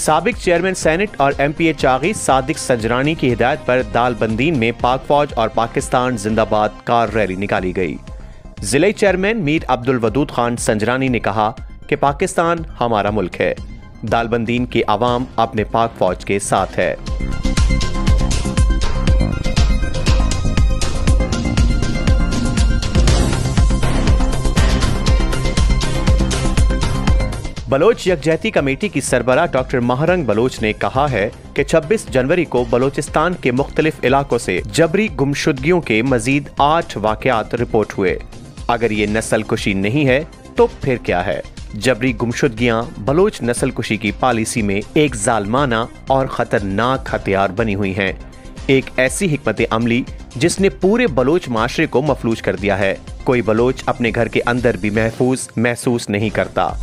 साबिक chairman senate और MPa Chagai Sadiq Sanjrani की हिदायत पर दालबंदीन में पाक फौज और पाकिस्तान जिंदाबाद कार रैली निकाली गई। जिले चेयरमैन मीर अब्दुल वदूद खान संजरानी ने कहा कि पाकिस्तान हमारा मुल्क है, दालबंदीन की आवाम अपने पाक फौज के साथ है। बलोच यकजहती कमेटी की सरबराह डॉक्टर महरंग बलोच ने कहा है कि 26 जनवरी को बलोचिस्तान के मुख्तलिफ इलाकों से जबरी गुमशुदगियों के मजीद 8 वाकयात रिपोर्ट हुए। अगर ये नस्ल कुशी नहीं है तो फिर क्या है? जबरी गुमशुदगियां बलोच नस्ल कुशी की पॉलिसी में एक जालमाना और खतरनाक हथियार बनी हुई हैं। एक ऐसी हिकमत अमली जिसने पूरे बलोच माशरे को मफलूज कर दिया है। कोई बलोच अपने घर के अंदर भी महफूज महसूस नहीं करता।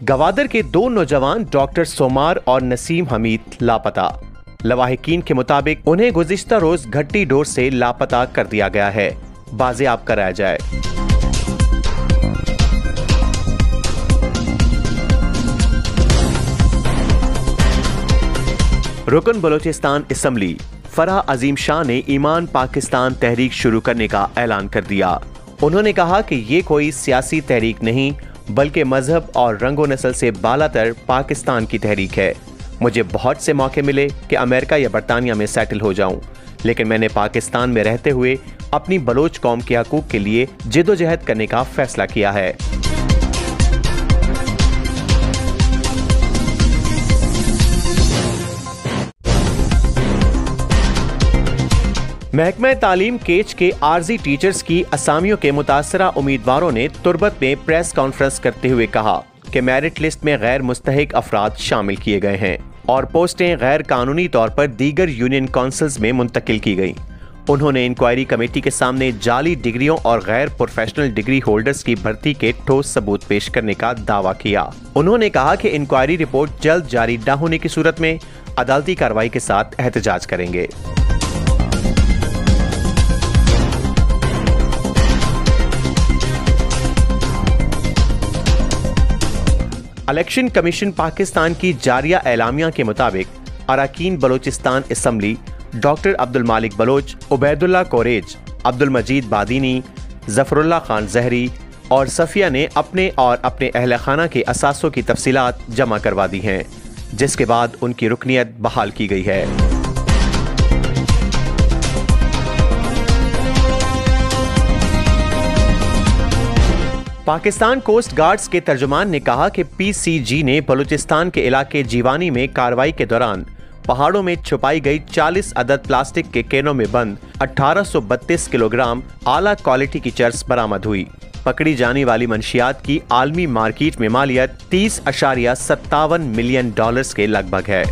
गवादर के 2 नौजवान डॉक्टर सोमार और नसीम हमीद लापता। लवाहिकीन के मुताबिक उन्हें गुज़िश्ता रोज घट्टी डोर से लापता कर दिया गया है। बाजियाब कराया जाए। रुकन बलोचिस्तान असम्बली फराह अजीम शाह ने ईमान पाकिस्तान तहरीक शुरू करने का ऐलान कर दिया। उन्होंने कहा कि ये कोई सियासी तहरीक नहीं बल्कि मजहब और रंगो नस्ल से बालातर पाकिस्तान की तहरीक है। मुझे बहुत से मौके मिले कि अमेरिका या बरतानिया में सेटल हो जाऊं, लेकिन मैंने पाकिस्तान में रहते हुए अपनी बलोच कौम के हकूक के लिए जिदोजहद करने का फैसला किया है। महकमा तालीम केच के आर्जी टीचर्स की असामियों के मुतासरा उम्मीदवारों ने तुरबत में प्रेस कॉन्फ्रेंस करते हुए कहा कि मेरिट लिस्ट में गैर मुस्तहिक अफराद शामिल किए गए हैं और पोस्टें गैर कानूनी तौर पर दीगर यूनियन काउंसिल्स में मुंतकिल की गईं। उन्होंने इंक्वायरी कमेटी के सामने जाली डिग्रियों और गैर प्रोफेशनल डिग्री होल्डर्स की भर्ती के ठोस सबूत पेश करने का दावा किया। उन्होंने कहा कि इंक्वायरी रिपोर्ट जल्द जारी न होने की सूरत में अदालती कार्रवाई के साथ एहतजाज करेंगे। इलेक्शन कमीशन पाकिस्तान की जारिया एलामिया के मुताबिक अरकान बलोचिस्तान असम्बली डॉक्टर अब्दुल मालिक बलोच, उबैदुल्ला कोरेज, अब्दुल मजीद बादीनी, जफरुल्ला खान जहरी और सफिया ने अपने और अपने अहल खाना के असासों की तफसीलात जमा करवा दी हैं, जिसके बाद उनकी रुकनियत बहाल की गई है। पाकिस्तान कोस्ट गार्ड्स के तर्जुमान ने कहा कि पीसीजी ने बलूचिस्तान के इलाके जीवानी में कार्रवाई के दौरान पहाड़ों में छुपाई गई 40 अदद प्लास्टिक के कैनों में बंद 1832 किलोग्राम आला क्वालिटी की चर्स बरामद हुई। पकड़ी जाने वाली मंशियात की आलमी मार्केट में मालियत $30.57 मिलियन के लगभग है।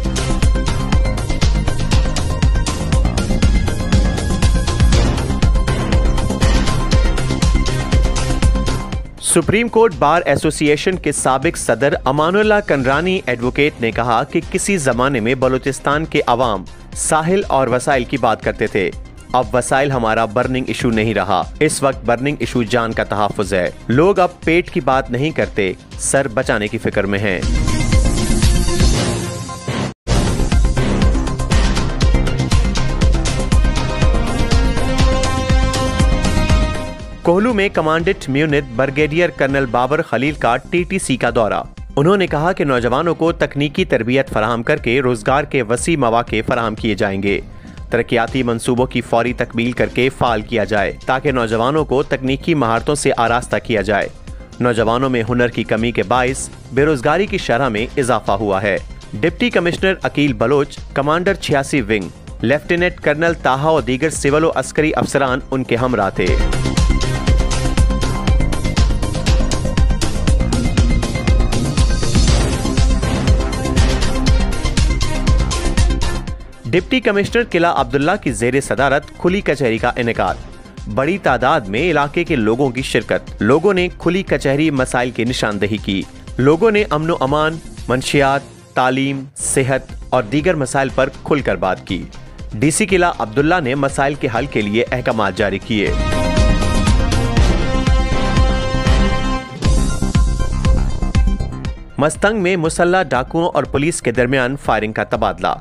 सुप्रीम कोर्ट बार एसोसिएशन के साबिक सदर अमानुल्लाह कंडरानी एडवोकेट ने कहा कि किसी जमाने में बलूचिस्तान के अवाम साहिल और वसाइल की बात करते थे। अब वसाइल हमारा बर्निंग इशू नहीं रहा। इस वक्त बर्निंग इशू जान का तहफ़्फ़ुज़ है। लोग अब पेट की बात नहीं करते, सर बचाने की फिक्र में हैं। कोहलू में कमांडेंट म्यूनिट ब्रिगेडियर कर्नल बाबर खलील का टीटीसी का दौरा। उन्होंने कहा कि नौजवानों को तकनीकी तरबियत फराहम करके रोजगार के वसी मौके फराहम किए जाएंगे। तरक्याती मंसूबों की फौरी तकमील करके फाल किया जाए ताकि नौजवानों को तकनीकी महारतों से आरास्ता किया जाए। नौजवानों में हुनर की कमी के बाइस बेरोजगारी की शरह में इजाफा हुआ है। Deputy commissioner Aqeel Baloch, commander 86 wing, lieutenant colonel Taha और दीगर सिविल और अस्करी अफसरान उनके हमरा थे। डिप्टी कमिश्नर किला अब्दुल्ला की जेर सदारत खुली कचहरी का इनेकाद। बड़ी तादाद में इलाके के लोगों की शिरकत। लोगों ने खुली कचहरी मसाइल की निशानदेही की। लोगों ने अमन अमान, मंशियात, तालीम, सेहत और दीगर मसाइल पर खुलकर बात की। डीसी किला अब्दुल्ला ने मसाइल के हल के लिए अहकाम जारी किए। मस्तंग में मुसल्ला डाकुओं और पुलिस के दरमियान फायरिंग का तबादला।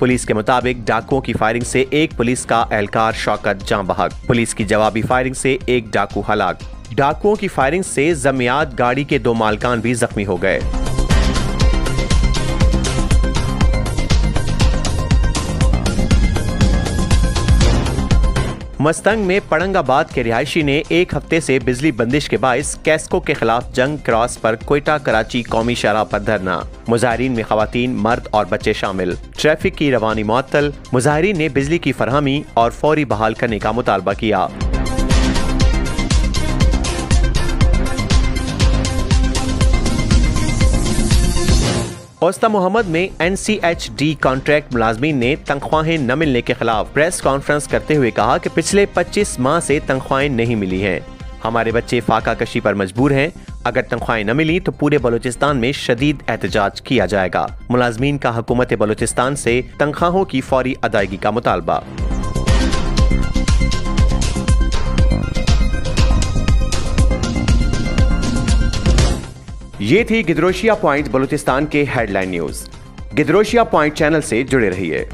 पुलिस के मुताबिक डाकुओं की फायरिंग से एक पुलिस का एहलकार शौकत जान बहक। पुलिस की जवाबी फायरिंग से एक डाकू हलाक। डाकुओं की फायरिंग से जमियात गाड़ी के 2 मालकान भी जख्मी हो गए। मस्तंग में पड़ंगाबाद के रिहायशी ने एक हफ्ते से बिजली बंदिश के बाइस कैस्को के खिलाफ जंग क्रॉस पर क्वेटा कराची कौमी शाहराह पर धरना। मुजाहिरीन में खवातीन, मर्द और बच्चे शामिल। ट्रैफिक की रवानी मुअत्तल। मुजाहिरीन ने बिजली की फरहमी और फौरी बहाल करने का मुतालबा किया। औस्ता मोहम्मद में NCHD कॉन्ट्रैक्ट मुलाजमीन ने तनख्वाहें न मिलने के खिलाफ प्रेस कॉन्फ्रेंस करते हुए कहा कि पिछले 25 माह से तनख्वाहें नहीं मिली हैं। हमारे बच्चे फाका कशी पर मजबूर हैं। अगर तनख्वाहें न मिली तो पूरे बलूचिस्तान में शदीद एहतजाज किया जाएगा। मुलाजमीन का हुकूमत बलूचिस्तान से तनख्वाहों की फौरी अदायगी का मुतालबा। ये थी गिदरोशिया पॉइंट बलूचिस्तान के हेडलाइन न्यूज। गिदरोशिया पॉइंट चैनल से जुड़े रहिए।